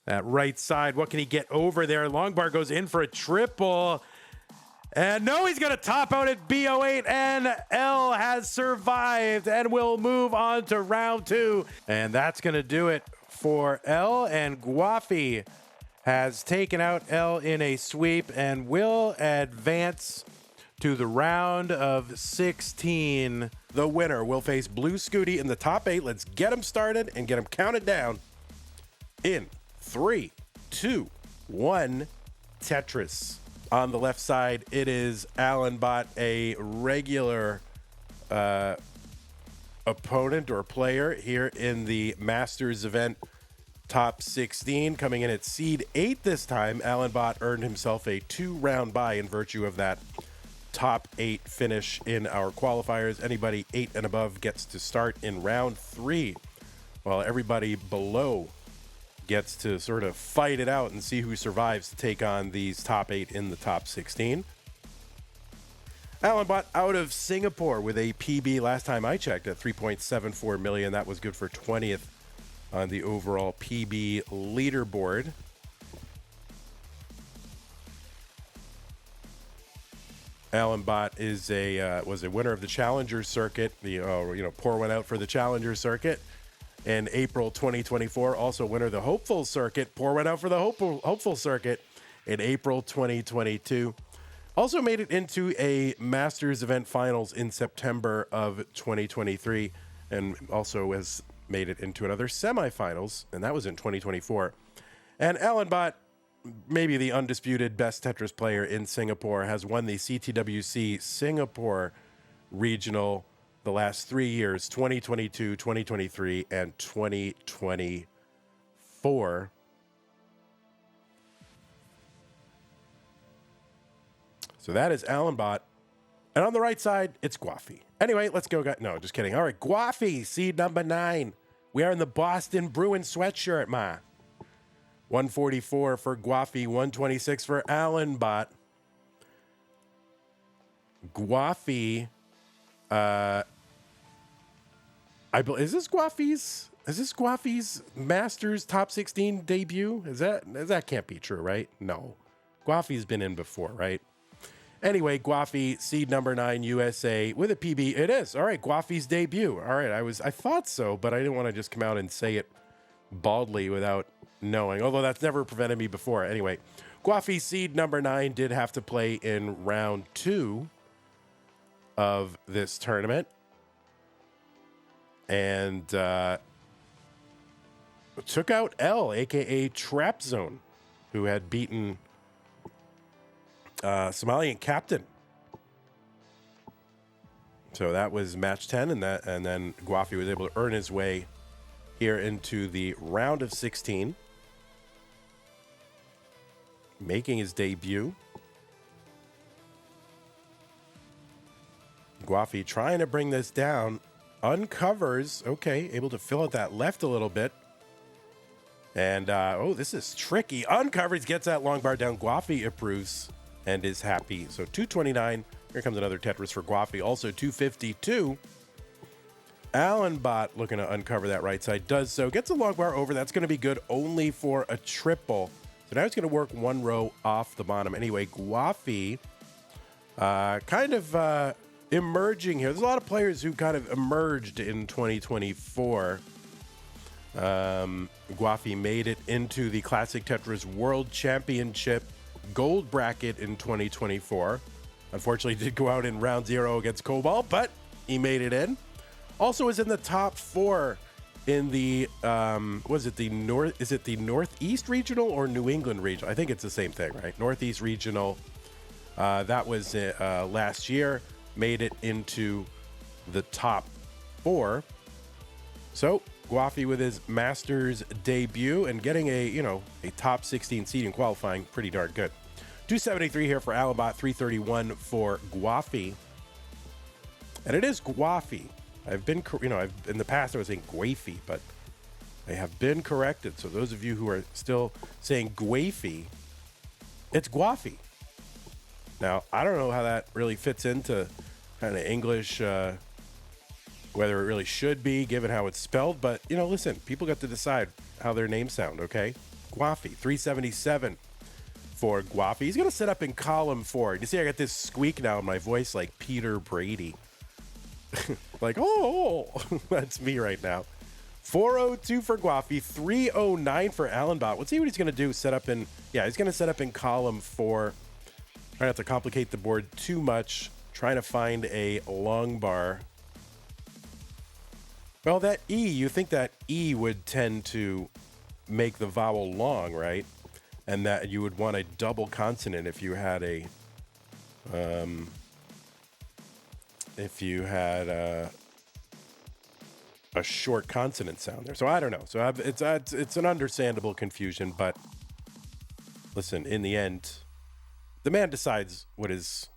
That right side, what can he get over there? Longbar goes in for a triple. And no, he's going to top out at B08, and L has survived and will move on to round 2. And that's going to do it for L, and Gwafey has taken out L in a sweep and will advance to the round of 16. The winner will face Blue Scooty in the top 8. Let's get him started and get him counted down in 3, 2, 1, Tetris. On the left side, it is Allenbot, a regular opponent or player here in the Masters event top 16. Coming in at seed 8 this time, Allenbot earned himself a 2-round bye in virtue of that top 8 finish in our qualifiers. Anybody 8 and above gets to start in round 3, while everybody below gets to sort of fight it out and see who survives to take on these top 8 in the top 16. Allenbot out of Singapore with a PB last time I checked at 3.74 million. That was good for 20th on the overall PB leaderboard. Allenbot is was a winner of the Challenger Circuit. Pour one out for the Challenger Circuit. In April 2024, also winner of the Hopeful Circuit. Pour one out for the Hopeful Circuit in April 2022. Also made it into a Masters event finals in September of 2023, and also has made it into another semifinals, and that was in 2024. And Allenbot, maybe the undisputed best Tetris player in Singapore, has won the CTWC Singapore Regional the last 3 years, 2022, 2023, and 2024. So that is Allenbot. And on the right side, it's Gwafey. Anyway, let's go. No, just kidding. All right, Gwafey, seed number 9. We are in the Boston Bruin sweatshirt, ma. 144 for Gwafey, 126 for Allenbot. Gwafey, is this Gwafey's Masters top 16 debut? That can't be true, right? No. Gwafey's been in before, right? Anyway, Gwafey, seed number 9, USA with a PB. It is. All right, Gwafey's debut. All right, I thought so, but I didn't want to just come out and say it baldly without knowing, although that's never prevented me before. Anyway, Gwafey, seed number 9, did have to play in round 2 of this tournament. And took out L, a.k.a. Trap Zone, who had beaten Somalian Captain. So that was match 10, and then Gwafey was able to earn his way here into the round of 16, making his debut. Gwafey trying to bring this down, uncovers, okay, able to fill out that left a little bit. And, this is tricky. Uncovers, gets that long bar down. Gwafey approves and is happy. So 229. Here comes another Tetris for Gwafey. Also 252. Allenbot looking to uncover that right side. Does so. Gets a long bar over. That's going to be good only for a triple. So now he's going to work one row off the bottom. Anyway, Gwafey kind of emerging here. There's a lot of players who kind of emerged in 2024. Gwafey made it into the Classic Tetris World Championship gold bracket in 2024. Unfortunately, did go out in round 0 against Cobalt, but he made it in. Also is in the top 4 in the, is it the Northeast Regional or New England Regional? I think it's the same thing, right? Northeast Regional. That was last year. Made it into the top 4. So Gwafey with his Masters debut and getting a top 16 seed in qualifying, pretty darn good. 273 here for Allenbot, 331 for Gwafey. And it is Gwafey. I've been, in the past I was saying Gwafey, but I have been corrected. So those of you who are still saying Gwafey, it's Gwafey. Now, I don't know how that really fits into kind of English, whether it really should be given how it's spelled, but listen, people got to decide how their names sound, okay? Gwafey. 377 for Gwafey. He's going to set up in column 4. You see, I got this squeak now in my voice like Peter Brady. Like, oh, that's me right now. 402 for Gwafey, 309 for Allenbot. Let's see what he's going to do. He's going to set up in column 4. Try not to complicate the board too much. Trying to find a long bar. Well, that E, you think that E would tend to make the vowel long, right? And that you would want a double consonant if you had a short consonant sound there. So I don't know. So it's an understandable confusion, but listen, in the end, the man decides what his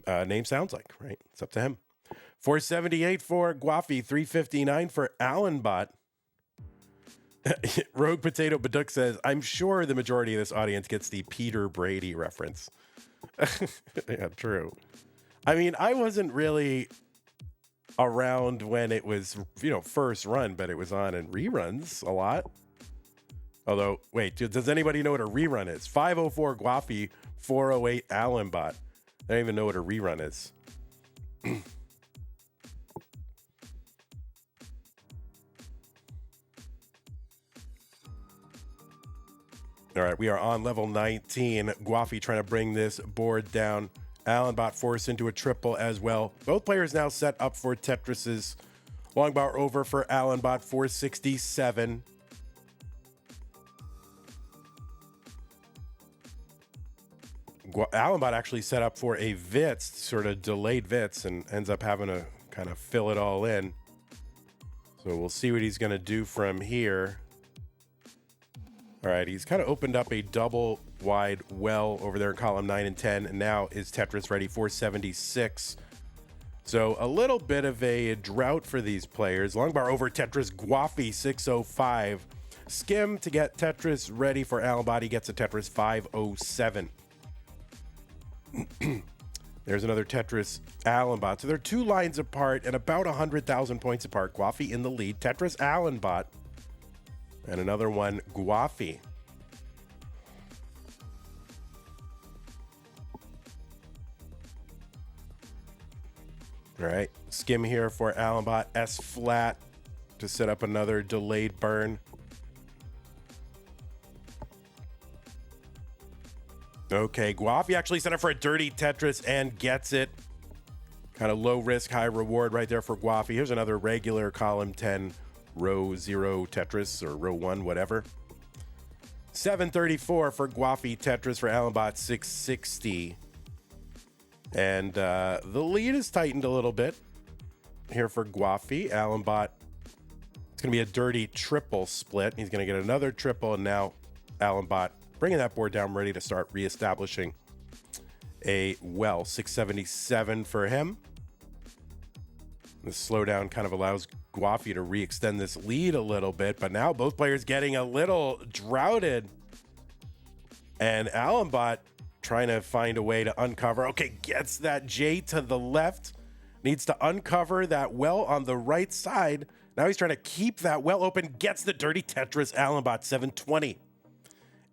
name sounds like, right? It's up to him. 478 for Gwafey, 359 for Allenbot. Rogue Potato Baduk says, I'm sure the majority of this audience gets the Peter Brady reference. Yeah, true. I mean, I wasn't really around when it was, first run, but it was on in reruns a lot. Although, wait, does anybody know what a rerun is? 504 Gwafey, 408 Allenbot. I don't even know what a rerun is. All right, we are on level 19. Gwafey trying to bring this board down. Allenbot forced into a triple as well. Both players now set up for Tetrises. Long bar over for Allenbot, 467. Allenbot actually set up for a Vitz, sort of delayed Vitz, and ends up having to kind of fill it all in. So we'll see what he's going to do from here. All right, he's kind of opened up a double wide well over there in column 9 and 10, and now is Tetris ready, 476. So a little bit of a drought for these players. Long bar over Tetris, Gwafey, 605. Skim to get Tetris ready for Allenbot. He gets a Tetris, 507. There's another Tetris, Allenbot. So they're 2 lines apart and about 100,000 points apart. Gwafey in the lead. Tetris, Allenbot. And another one, Gwafey. All right, skim here for Allenbot. S flat to set up another delayed burn. Okay, Gwafey actually set up for a dirty Tetris and gets it. Kind of low risk, high reward right there for Gwafey. Here's another regular column 10. Row 0 Tetris, or row 1, whatever. 734 for Gwafey, Tetris for Allenbot, 660. And the lead is tightened a little bit here for Gwafey. Allenbot, it's going to be a dirty triple split. He's going to get another triple, and now Allenbot bringing that board down, ready to start reestablishing a well. 677 for him. The slowdown kind of allows Gwafey to re-extend this lead a little bit, but now both players getting a little droughted. And Allenbot trying to find a way to uncover. Okay, gets that J to the left. Needs to uncover that well on the right side. Now he's trying to keep that well open. Gets the dirty Tetris, Allenbot, 720.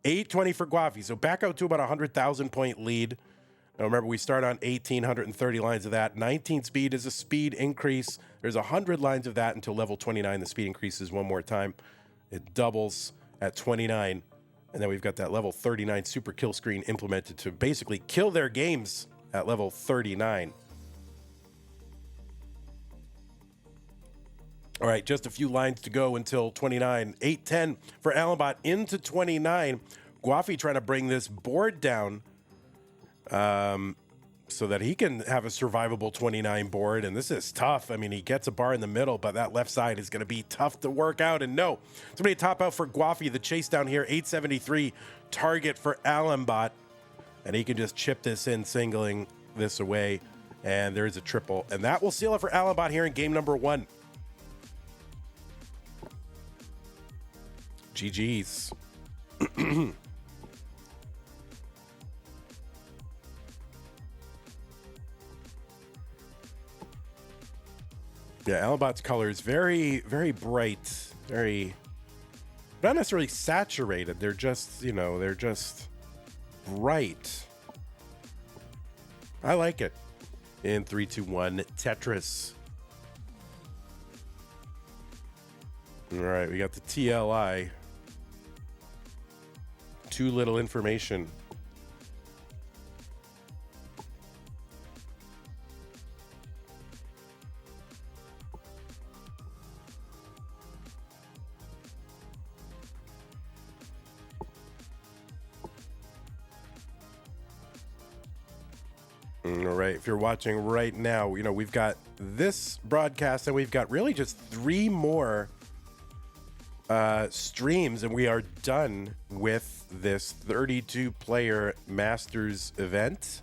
820 for Gwafey. So back out to about 100,000 point lead. Now remember, we start on 1,830 lines of that. 19 speed is a speed increase. There's 100 lines of that until level 29. The speed increases one more time. It doubles at 29. And then we've got that level 39 super kill screen implemented to basically kill their games at level 39. All right, just a few lines to go until 29. 810 for Allenbot into 29. Gwafey trying to bring this board down so that he can have a survivable 29 board. And this is tough. I mean, he gets a bar in the middle, but that left side is going to be tough to work out. And no, somebody top out for Gwafey. The Chasedown here, 873 target for Allenbot. And he can just chip this in, singling this away. And there's a triple. And that will seal it for Allenbot here in game number 1. GG's. Yeah, Allenbot's color is very, very bright, very Not necessarily saturated. They're just, they're just bright. I like it. In 3, 2, 1, Tetris. All right, we got the TLI. Too little information. All right, if you're watching right now, we've got this broadcast and we've got really just 3 more streams and we are done with this 32-player Masters event.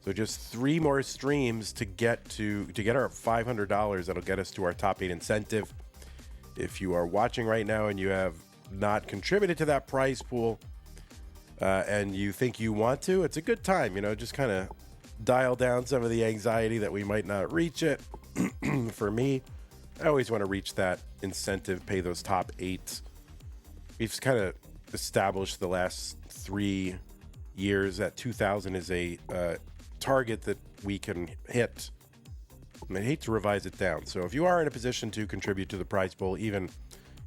So just 3 more streams to get our $500. That'll get us to our top 8 incentive. If you are watching right now and you have not contributed to that prize pool and you think you want to, it's a good time, just kind of dial down some of the anxiety that we might not reach it. For me, I always want to reach that incentive, pay those top 8. We've kind of established the last 3 years that 2,000 is a target that we can hit. And I hate to revise it down. So if you are in a position to contribute to the prize pool, even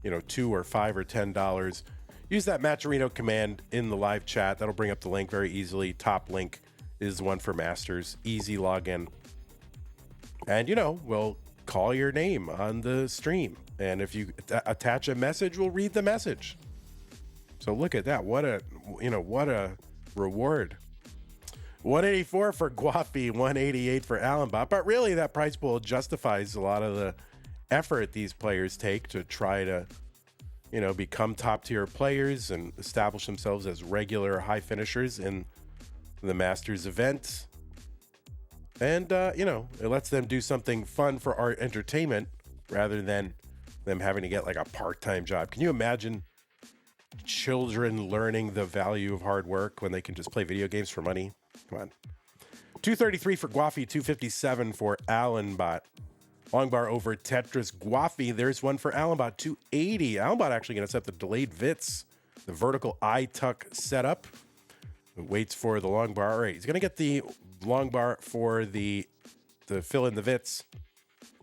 $2 or $5 or $10, use that Matcherino command in the live chat. That'll bring up the link very easily. Top link is one for Masters. Easy login. And we'll call your name on the stream. And if you attach a message, we'll read the message. So look at that. What a reward. 184 for Gwafey, 188 for Allenbot. But really, that prize pool justifies a lot of the effort these players take to try to, become top tier players and establish themselves as regular high finishers in the Masters event. And, it lets them do something fun for our entertainment rather than them having to get like a part-time job. Can you imagine children learning the value of hard work when they can just play video games for money? Come on. 233 for Gwafey, 257 for Allenbot. Long bar over Tetris Gwafey. There's one for Allenbot, 280. Allenbot actually going to set the delayed Vits, the vertical eye tuck setup. Waits for the long bar. All right, he's going to get the long bar for the fill in the Vits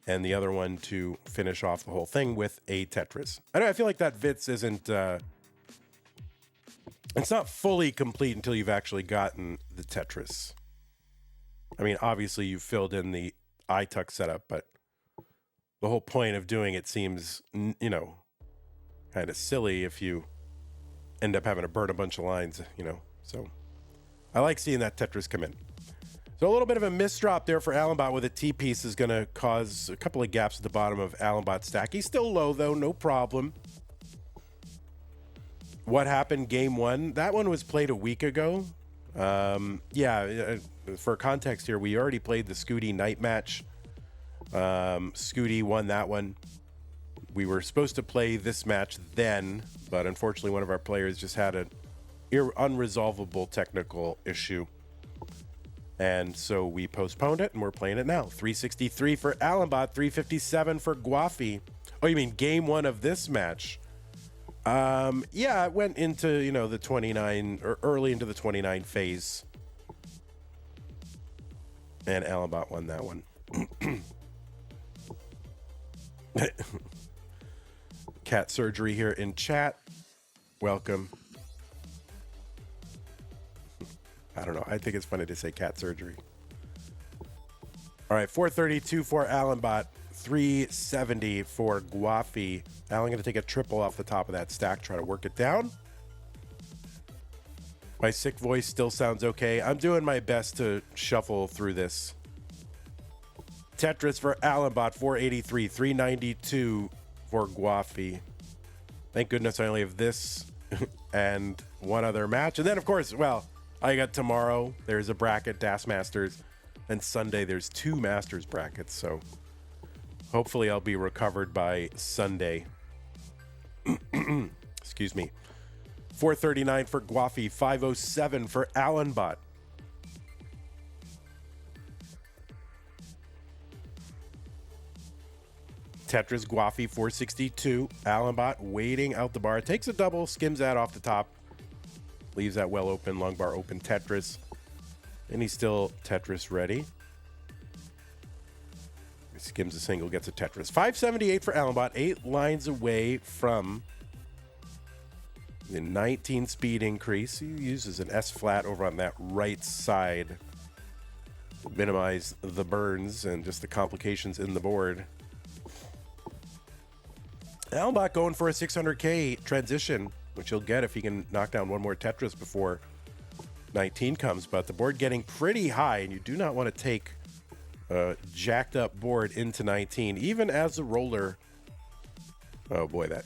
and the other one to finish off the whole thing with a Tetris. I feel like that Vits isn't it's not fully complete until you've actually gotten the Tetris. I mean, obviously you filled in the eye tuck setup, but the whole point of doing it seems, kind of silly if you end up having to burn a bunch of lines, So I like seeing that Tetris come in. So a little bit of a misdrop there for Allenbot with a T-piece is going to cause a couple of gaps at the bottom of Allenbot's stack. He's still low, though. No problem. What happened game 1? That one was played a week ago. For context here, we already played the Scooty night match. Scooty won that one. We were supposed to play this match then, but unfortunately one of our players just had an unresolvable technical issue. And so we postponed it, and we're playing it now. 363 for Allenbot, 357 for Gwafey. Oh, you mean game 1 of this match? It went into, the 29, or early into the 29 phase. And Allenbot won that one. Cat surgery here in chat. Welcome. I don't know. I think it's funny to say cat surgery. All right, 432 for Allenbot, 370 for Gwafey. Allen going to take a triple off the top of that stack, try to work it down. My sick voice still sounds okay. I'm doing my best to shuffle through this. Tetris for Allenbot, 483, 392 for Gwafey. Thank goodness I only have this and one other match. And then, of course, I got tomorrow. There's a bracket, Das Masters. And Sunday, there's 2 Masters brackets. So hopefully I'll be recovered by Sunday. Excuse me. 439 for Gwafey, 507 for Allenbot. Tetris, Gwafey, 462. Allenbot waiting out the bar. Takes a double, skims that off the top. Leaves that well open, long bar open Tetris. And he's still Tetris ready. He skims a single, gets a Tetris. 578 for Allenbot, 8 lines away from the 19 speed increase. He uses an S flat over on that right side to minimize the burns and just the complications in the board. Allenbot going for a 600K transition, which he'll get if he can knock down one more Tetris before 19 comes. But the board getting pretty high, and you do not want to take a jacked up board into 19, even as a roller. Oh boy, that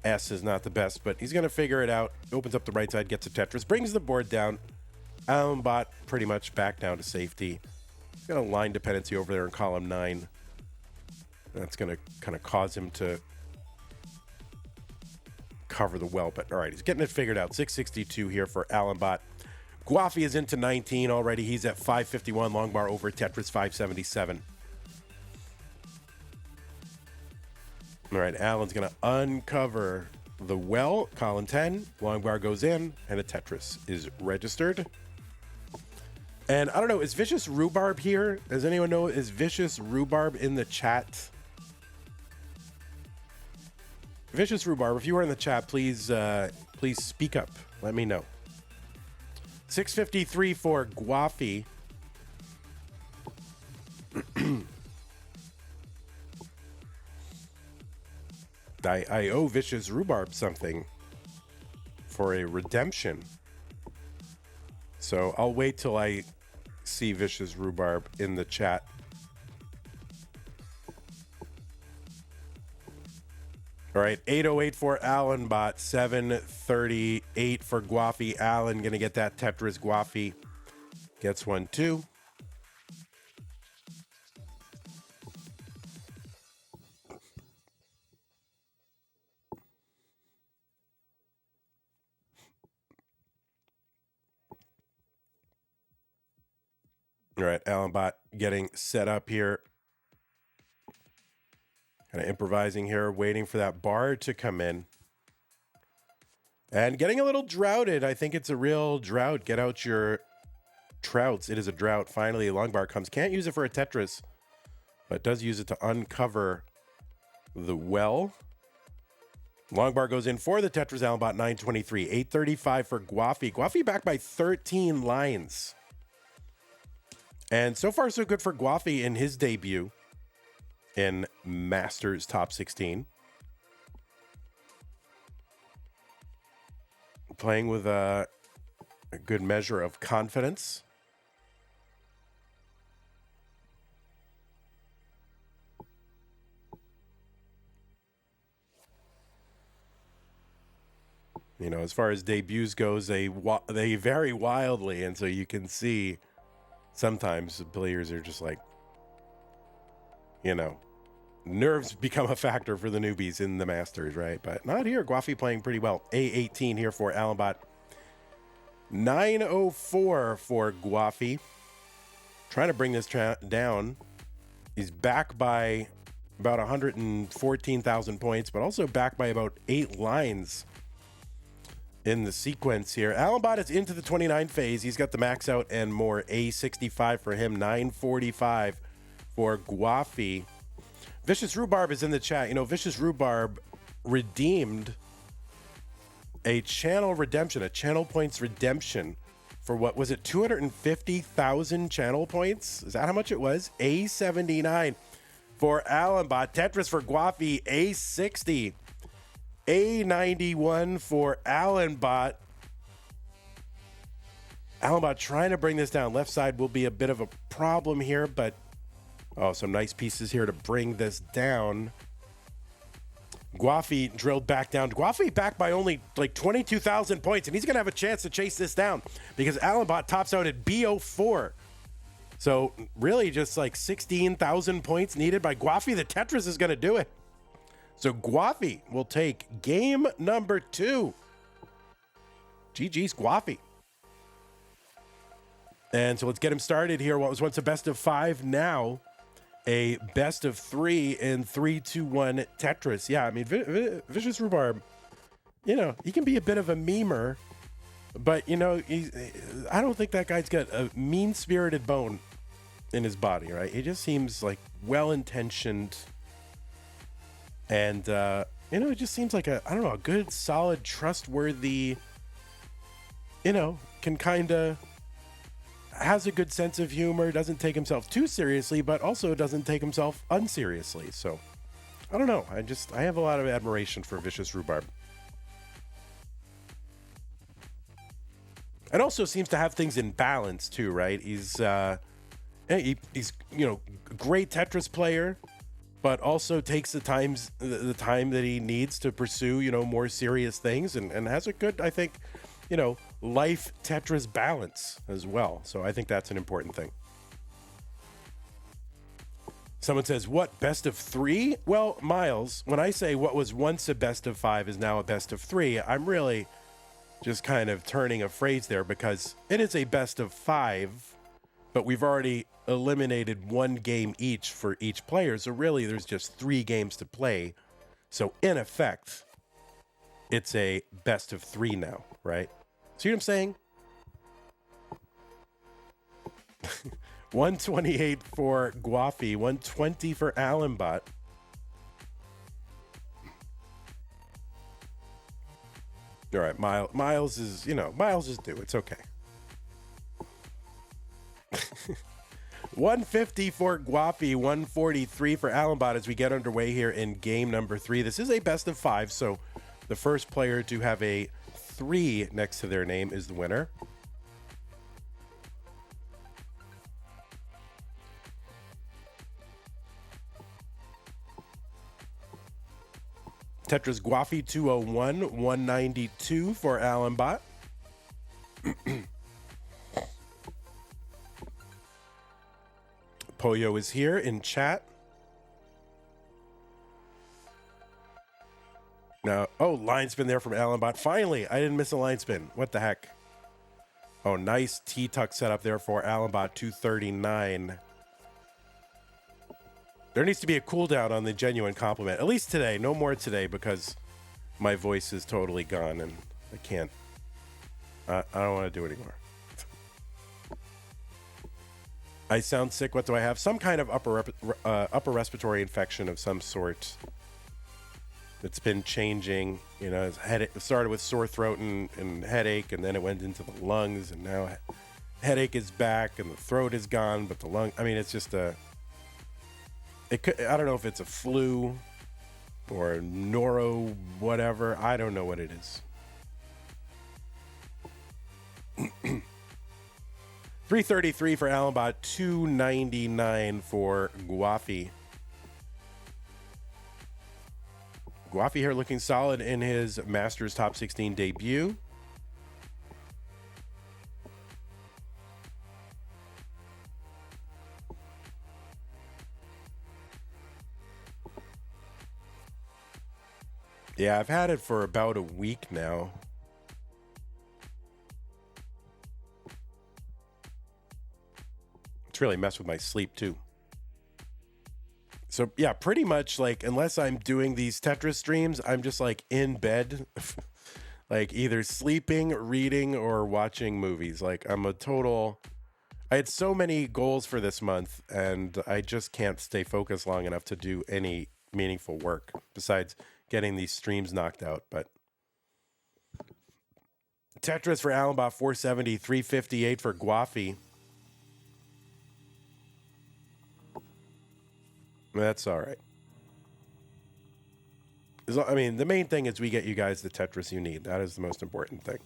S is not the best, but he's going to figure it out. Opens up the right side, gets a Tetris, brings the board down. Allenbot pretty much back down to safety. He's got a line dependency over there in column 9. That's going to kind of cause him to cover the well, but all right, he's getting it figured out. 662 here for Allenbot. Gwafey is into 19 already. He's at 551, long bar over Tetris, 577. All right, Allen's going to uncover the well. Column 10, long bar goes in, and a Tetris is registered. And I don't know, is Vicious Rhubarb here? Does anyone know, is Vicious Rhubarb in the chat? Vicious Rhubarb, if you are in the chat, please please speak up. Let me know. 653 for Gwafey. I owe Vicious Rhubarb something for a redemption. So I'll wait till I see Vicious Rhubarb in the chat. All right, 808 for Allenbot, 738 for Gwafey. Allen going to get that Tetris. Gwafey gets one, too. All right, Allenbot getting set up here. Kind of improvising here, waiting for that bar to come in. And getting a little droughted. I think it's a real drought. Get out your trouts. It is a drought. Finally, long bar comes. Can't use it for a Tetris, but does use it to uncover the well. Long bar goes in for the Tetris. Allenbot, 923. 835 for Gwafey. Gwafey back by 13 lines. And so far, so good for Gwafey in his debut in Masters Top 16. Playing with a good measure of confidence. You know, as far as debuts goes, they vary wildly, and so you can see sometimes the players are just like, you know, nerves become a factor for the newbies in the Masters, right? But not here. Gwafey playing pretty well. A18 here for Allenbot. 904 for Gwafey. Trying to bring this down. He's back by about 114,000 points, but also back by about 8 lines in the sequence here. Allenbot is into the 29 phase. He's got the max out and more. A65 for him. 945 for Gwafey. Vicious Rhubarb is in the chat. You know, Vicious Rhubarb redeemed a channel redemption, a channel points redemption for what was it, 250,000 channel points? Is that how much it was? A79 for Allenbot. Tetris for Gwafey. A60. A91 for Allenbot. Allenbot trying to bring this down. Left side will be a bit of a problem here, but oh, some nice pieces here to bring this down. Gwafey drilled back down. Gwafey back by only like 22,000 points, and he's going to have a chance to chase this down because Allenbot tops out at B04. So really just like 16,000 points needed by Gwafey. The Tetris is going to do it. So Gwafey will take game number 2. GG's Gwafey. And so let's get him started here. What was once a best of 5 now a best of 3 in 3-2-1 Tetris. Yeah, I mean, Vicious Rhubarb, you know, he can be a bit of a memer, but, you know, I don't think that guy's got a mean-spirited bone in his body, right? He just seems like well-intentioned, and, you know, it just seems like a good, solid, trustworthy, you know, can kind of has a good sense of humor, doesn't take himself too seriously, but also doesn't take himself unseriously. So, I don't know. I have a lot of admiration for Vicious Rhubarb. And also seems to have things in balance too, right? He's you know, a great Tetris player, but also takes the time that he needs to pursue, you know, more serious things, and has a good, I think, you know, life Tetris balance as well. So I think that's an important thing. Someone says, what, best of 3? Well, Miles, when I say what was once a best of 5 is now a best of 3, I'm really just kind of turning a phrase there, because it is a best of 5, but we've already eliminated 1 game each for each player. So really there's just 3 games to play. So in effect, it's a best of 3 now, right? See what I'm saying? 128 for Gwafey, 120 for Allenbot. All right, Miles is, you know, Miles is due. It's okay. 150 for Gwafey, 143 for Allenbot as we get underway here in game number 3. This is a best of 5, so the first player to have a 3 next to their name is the winner. Tetris Gwafey 201, 192 for Allenbot. Poyo is here in chat. Now, oh, line spin there from Allenbot. Finally, I didn't miss a line spin. What the heck? Oh, nice T-tuck setup there for Allenbot, 239. There needs to be a cooldown on the genuine compliment. At least today. No more today, because my voice is totally gone and I can't. I don't want to do it anymore. I sound sick. What do I have? Some kind of upper respiratory infection of some sort. It's been changing, you know. It started with sore throat and headache, and then it went into the lungs, and now headache is back, and the throat is gone, but the lung. I mean, it's just a. It could. I don't know if it's a flu or noro whatever. I don't know what it is. 333 for Allenbot, 299 for Gwafey. Gwafey here looking solid in his Masters Top 16 debut. Yeah, I've had it for about a week now. It's really messed with my sleep too. So yeah, pretty much like, unless I'm doing these Tetris streams, I'm just like in bed, like either sleeping, reading, or watching movies. Like I had so many goals for this month, and I just can't stay focused long enough to do any meaningful work besides getting these streams knocked out. But Tetris for Allenbot, 470, 358 for Gwafey. That's all right. I mean, the main thing is we get you guys the Tetris you need. That is the most important thing.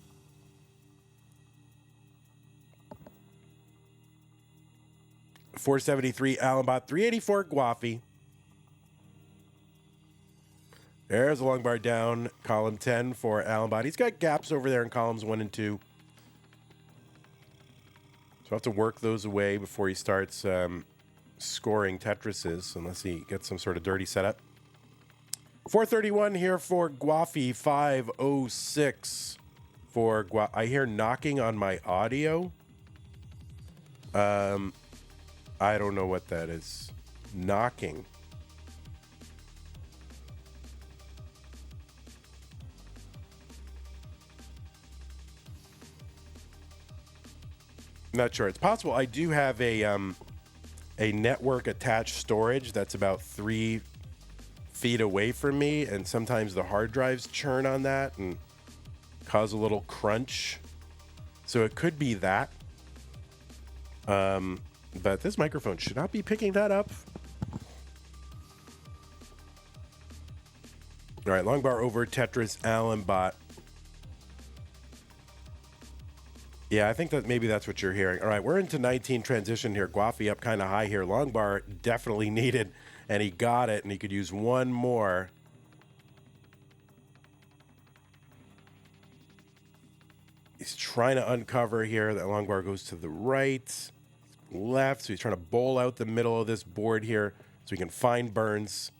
$473 Allenbot, $384 Gwafey. There's a long bar down, column 10 for Allenbot. He's got gaps over there in columns 1 and 2. So I'll have to work those away before he starts scoring Tetrises, unless he gets some sort of dirty setup. 431 here for Gwafey, 506 for Gwafey. I hear knocking on my audio. I don't know what that is. knocking. Not sure. It's possible. I do have a network attached storage that's about 3 feet away from me, and sometimes the hard drives churn on that and cause a little crunch. So it could be that. But this microphone should not be picking that up. All right, long bar over Tetris Allenbot. Yeah, I think that maybe that's what you're hearing. All right, we're into 19 transition here. Gwafey up kind of high here. Long bar definitely needed, and he got it, and he could use one more. He's trying to uncover here. That long bar goes to the right, left, so he's trying to bowl out the middle of this board here so he can find Burns.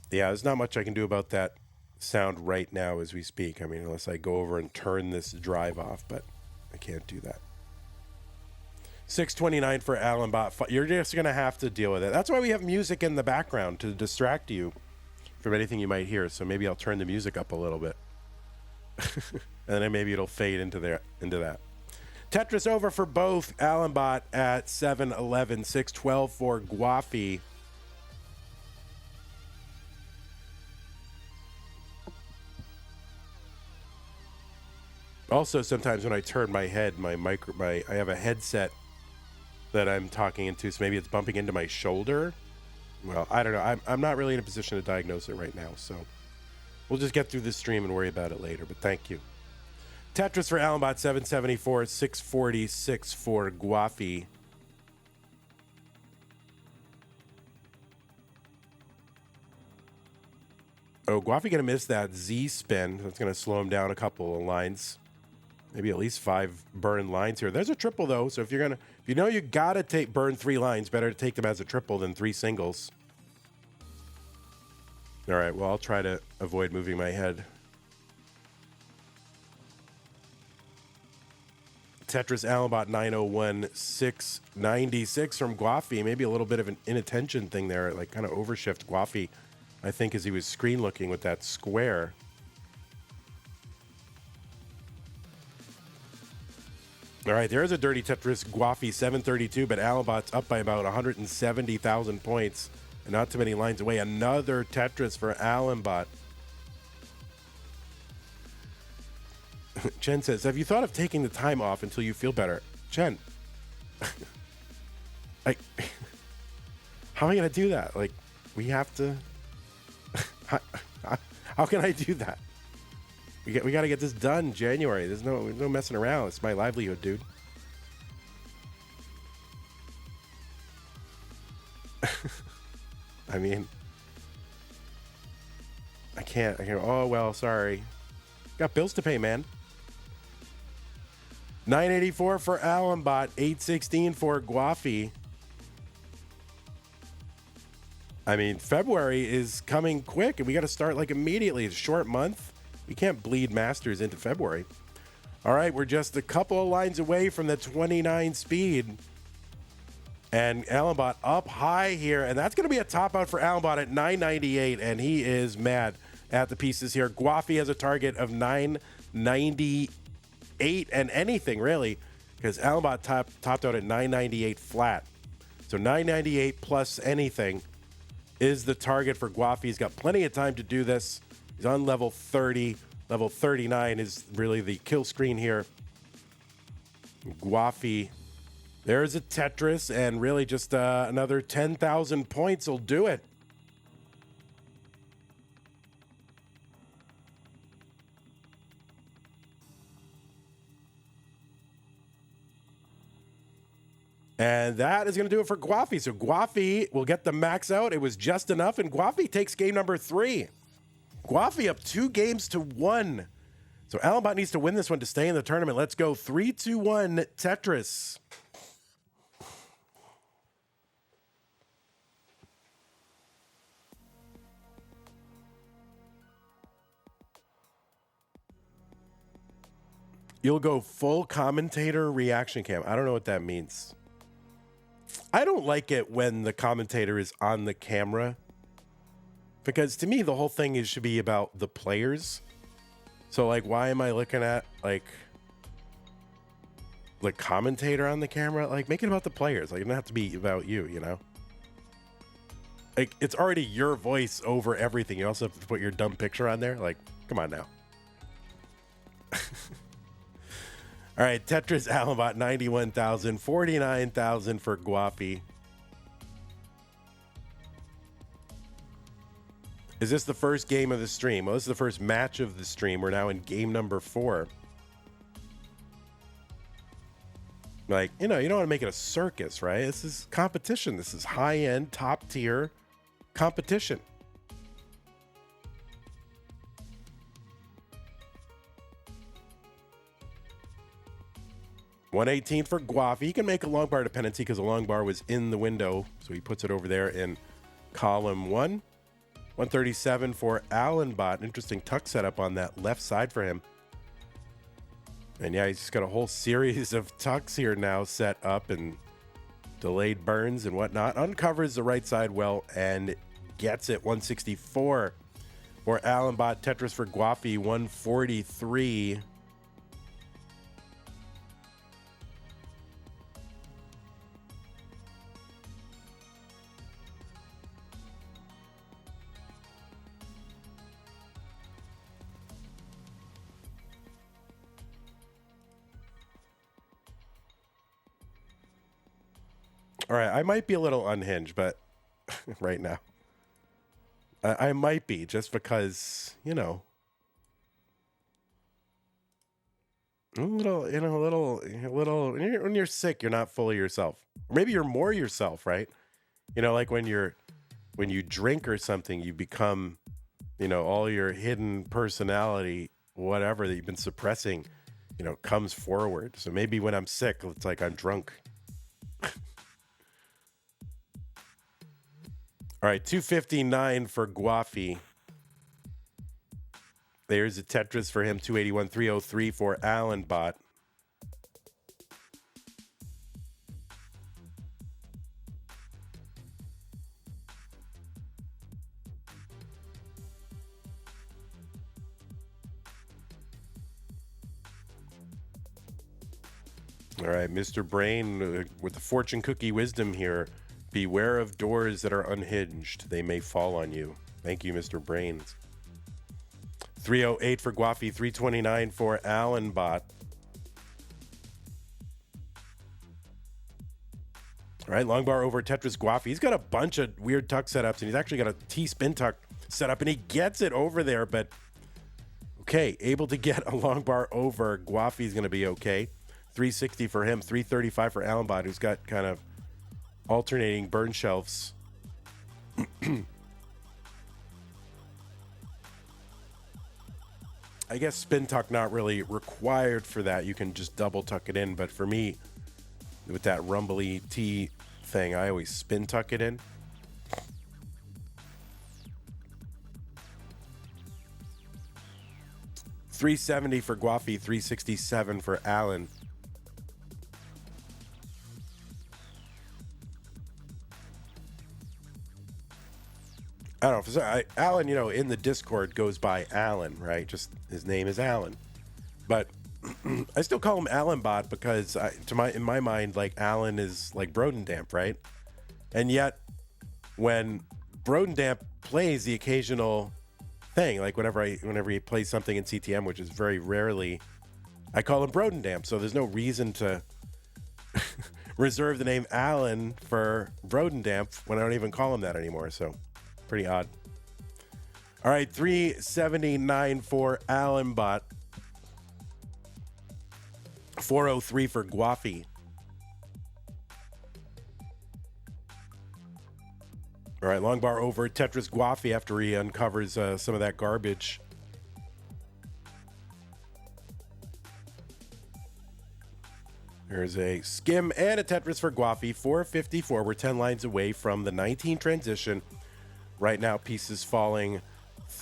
Yeah, there's not much I can do about that sound right now as we speak. I mean, unless I go over and turn this drive off, but I can't do that. 629 for Allenbot. You're just going to have to deal with it. That's why we have music in the background to distract you from anything you might hear. So maybe I'll turn the music up a little bit. And then maybe it'll fade into that. Tetris over for both. Allenbot at 7-11, 6-12 for Gwafey. Also, sometimes when I turn my head, I have a headset that I'm talking into, so maybe it's bumping into my shoulder. Well, I don't know. I'm not really in a position to diagnose it right now, so we'll just get through this stream and worry about it later, but thank you. Tetris for Allenbot, 774, 646 for Gwafey. Oh, Gwafey going to miss that Z spin. That's going to slow him down a couple of lines. Maybe at least 5 burn lines here. There's a triple, though, so if you know you got to burn 3 lines, better to take them as a triple than 3 singles. All right, well, I'll try to avoid moving my head. Tetris Allenbot 901, 696 from Gwafey. Maybe a little bit of an inattention thing there, like kind of overshift Gwafey, I think, as he was screen looking with that square. All right, there's a dirty Tetris. Gwafey 732, but Allenbot's up by about 170,000 points. And not too many lines away. Another Tetris for Allenbot. Chen says, have you thought of taking the time off until you feel better? Chen, how am I going to do that? Like, we have to... how can I do that? We got to get this done in January. There's no messing around. It's my livelihood, dude. I mean, I can't. Oh, well, sorry. Got bills to pay, man. 984 for Allenbot. 816 for Gwafey. I mean, February is coming quick, and we got to start like immediately. It's a short month. We can't bleed Masters into February. All right, we're just a couple of lines away from the 29 speed. And Allenbot up high here, and that's going to be a top out for Allenbot at 998, and he is mad at the pieces here. Gwafey has a target of 998 and anything, really, because Allenbot topped out at 998 flat. So 998 plus anything is the target for Gwafey. He's got plenty of time to do this. He's on level 30. Level 39 is really the kill screen here. Gwafey. There's a Tetris, and really just another 10,000 points will do it. And that is going to do it for Gwafey. So Gwafey will get the max out. It was just enough, and Gwafey takes game number 3. Gwafey up 2-1. So Allenbot needs to win this one to stay in the tournament. Let's go 3-2-1 Tetris. You'll go full commentator reaction cam. I don't know what that means. I don't like it when the commentator is on the camera, because to me the whole thing should be about the players. So like, why am I looking at like the commentator on the camera? Like, make it about the players. Like, it doesn't have to be about you, you know? Like, it's already your voice over everything. You also have to put your dumb picture on there. Like, come on now. All right, Tetris Allenbot, 91,000, 49,000 for Gwafey. Is this the first game of the stream? Well, this is the first match of the stream. We're now in game number 4. Like, you know, you don't want to make it a circus, right? This is competition. This is high-end, top-tier competition. $118 for Gwafey. He can make a long bar dependency because the long bar was in the window, so he puts it over there in column 1. $137 for Allenbot. Interesting tuck setup on that left side for him. And yeah, he's just got a whole series of tucks here now set up and delayed burns and whatnot. Uncovers the right side well and gets it. $164 for Allenbot. Tetris for Gwafey, $143. All right, I might be a little unhinged, but right now, I might be, just because, you know, when you're sick, you're not fully yourself. Or maybe you're more yourself, right? You know, like when you drink or something, you become, you know, all your hidden personality, whatever that you've been suppressing, you know, comes forward. So maybe when I'm sick, it's like I'm drunk. All right, $259 for Gwafey. There's a Tetris for him, $281, $303 for Allenbot. All right, Mr. Brain with the fortune cookie wisdom here. Beware of doors that are unhinged. They may fall on you. Thank you, Mr. Brains. $308 for Gwafey, $329 for Allenbot. All right, long bar over Tetris Gwafey. He's got a bunch of weird tuck setups, and he's actually got a T-spin tuck set up, and he gets it over there, but okay, able to get a long bar over. Gwafey's going to be okay. $360 for him, $335 for Allenbot, who's got kind of alternating burn shelves. I guess spin tuck not really required for that. You can just double tuck it in, but for me, with that rumbly T thing, I always spin tuck it in. $370 for Gwafey, $367 for Allen. I don't know. Alan, you know, in the Discord goes by Alan, right? Just his name is Alan. But I still call him Allenbot because in my mind, like, Alan is like Brodendamp, right? And yet when Brodendamp plays the occasional thing, like whenever he plays something in CTM, which is very rarely, I call him Brodendamp. So there's no reason to reserve the name Alan for Brodendamp when I don't even call him that anymore. So pretty odd. All right, $379 for Allenbot. $403 for Gwafey. All right, long bar over Tetris Gwafey after he uncovers some of that garbage. There's a skim and a Tetris for Gwafey. $454. We're 10 lines away from the 19 transition. Right now, pieces falling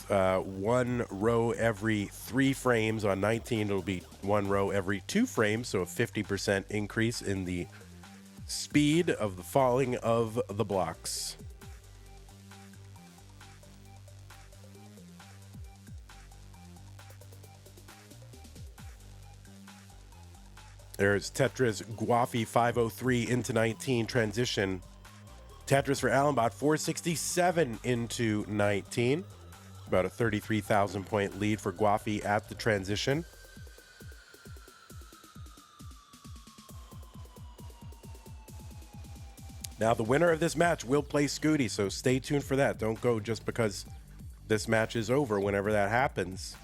one row every 3 frames. On 19, it'll be one row every 2 frames, so a 50% increase in the speed of the falling of the blocks. There's Tetris Gwafey 503 into 19 transition. Tetris for Allenbot 467 into 19. About a 33,000 point lead for Gwafey at the transition. Now the winner of this match will play Scooty, so stay tuned for that. Don't go just because this match is over. Whenever that happens,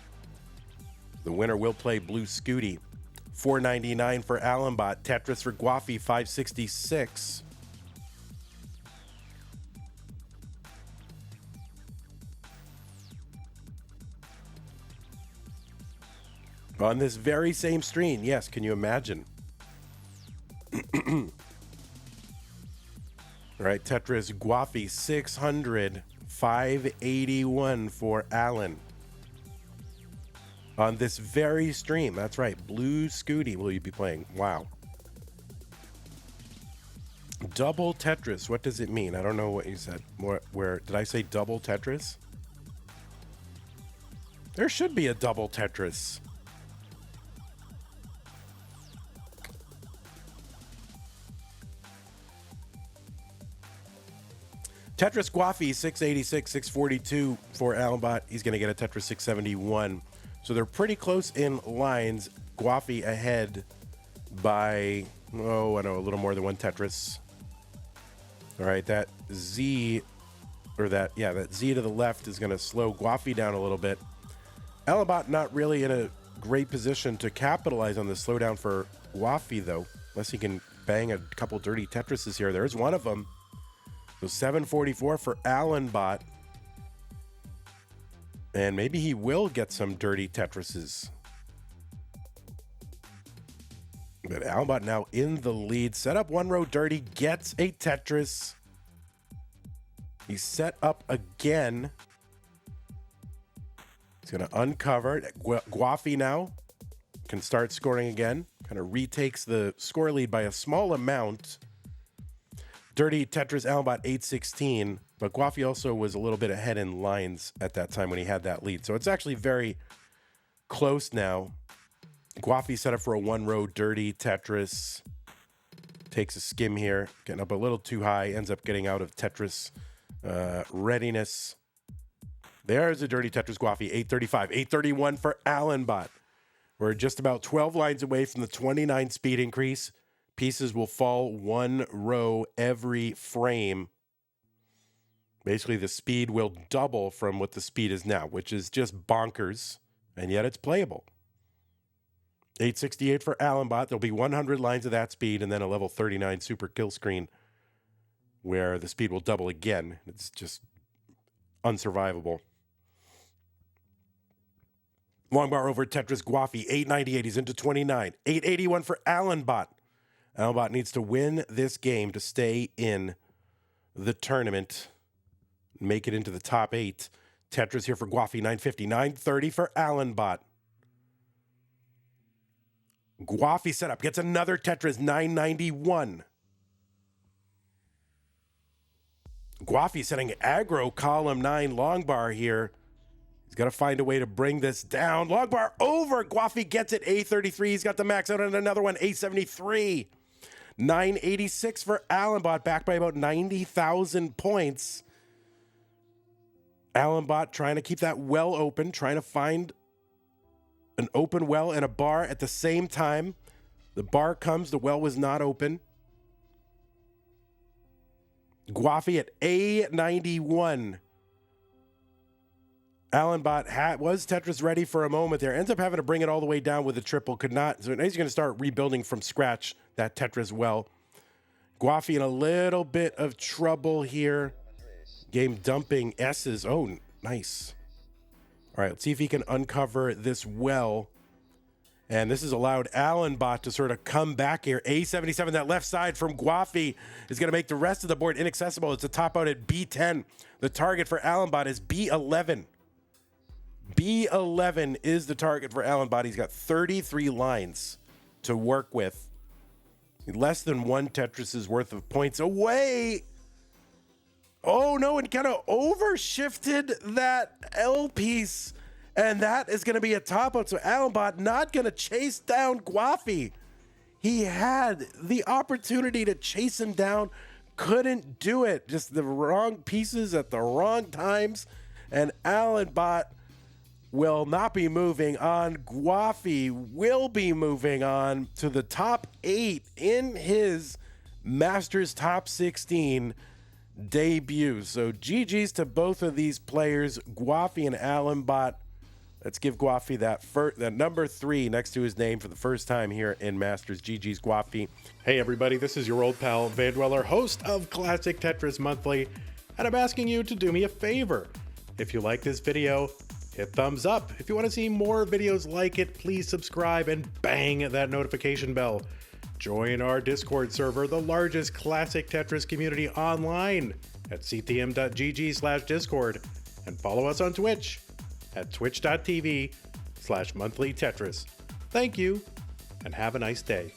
the winner will play Blue Scooty. 499 for Allenbot. Tetris for Gwafey 566. On this very same screen, yes, can you imagine? All right, Tetris Gwafey 600, 581 for Allen. On this very stream, that's right, Blue Scooty will you be playing. Wow. Double Tetris, what does it mean? I don't know what you said. Where did I say double Tetris? There should be a double Tetris. Tetris Gwafey 686, 642 for Allenbot. He's going to get a Tetris 671. So they're pretty close in lines. Gwafey ahead by, I know, a little more than one Tetris. All right, that Z to the left is going to slow Gwafey down a little bit. Allenbot not really in a great position to capitalize on the slowdown for Gwafey, though, unless he can bang a couple dirty Tetrises here. There's one of them. So 744 for Allenbot. And maybe he will get some dirty Tetrises. But Allenbot now in the lead. Set up one row dirty. Gets a Tetris. He's set up again. He's going to uncover. Gwafey now can start scoring again. Kind of retakes the score lead by a small amount. Dirty Tetris Allenbot 816, but Gwafey also was a little bit ahead in lines at that time when he had that lead. So it's actually very close now. Gwafey set up for a one-row dirty Tetris. Takes a skim here, getting up a little too high, ends up getting out of Tetris readiness. There's a dirty Tetris Gwafey, 835, 831 for Allenbot. We're just about 12 lines away from the 29 speed increase. Pieces will fall one row every frame. Basically, the speed will double from what the speed is now, which is just bonkers, and yet it's playable. 868 for Allenbot. There'll be 100 lines of that speed, and then a level 39 super kill screen where the speed will double again. It's just unsurvivable. Long bar over Tetris Gwafey, 898. He's into 29. 881 for Allenbot. Allenbot needs to win this game to stay in the tournament, make it into the top 8. Tetris here for Gwafey, 950, 930 for Allenbot. Gwafey setup, gets another Tetris, 991. Gwafey setting aggro, column 9 long bar here. He's got to find a way to bring this down. Long bar over, Gwafey gets it, A33. He's got the max out on another one, A73. 986 for Allenbot, back by about 90,000 points. Allenbot trying to keep that well open, trying to find an open well and a bar at the same time. The bar comes, the well was not open. Gwafey at A91. Allenbot was Tetris ready for a moment there. Ends up having to bring it all the way down with a triple. Could not. So now he's going to start rebuilding from scratch that Tetris well. Gwafey in a little bit of trouble here. Game dumping S's. Oh, nice. All right, let's see if he can uncover this well. And this has allowed Allenbot to sort of come back here. A77, that left side from Gwafey is going to make the rest of the board inaccessible. It's a top out at B10. The target for Allenbot is B11. B11 is the target for Allenbot. He's got 33 lines to work with. Less than one Tetris's worth of points away. Oh no, and kind of overshifted that L piece. And that is going to be a top out. So Allenbot not going to chase down Gwafey. He had the opportunity to chase him down, couldn't do it. Just the wrong pieces at the wrong times. And Allenbot will not be moving on. Gwafey will be moving on to the top 8 in his Masters Top 16 debut. So GG's to both of these players, Gwafey and Allenbot. Let's give Gwafey that number 3 next to his name for the first time here in Masters. GG's Gwafey. Hey everybody, this is your old pal Vandweller, host of Classic Tetris Monthly, and I'm asking you to do me a favor. If you like this video, hit thumbs up. If you want to see more videos like it, please subscribe and bang that notification bell. Join our Discord server, the largest classic Tetris community online, at ctm.gg/discord, and follow us on Twitch at twitch.tv/monthlytetris. Thank you, and have a nice day.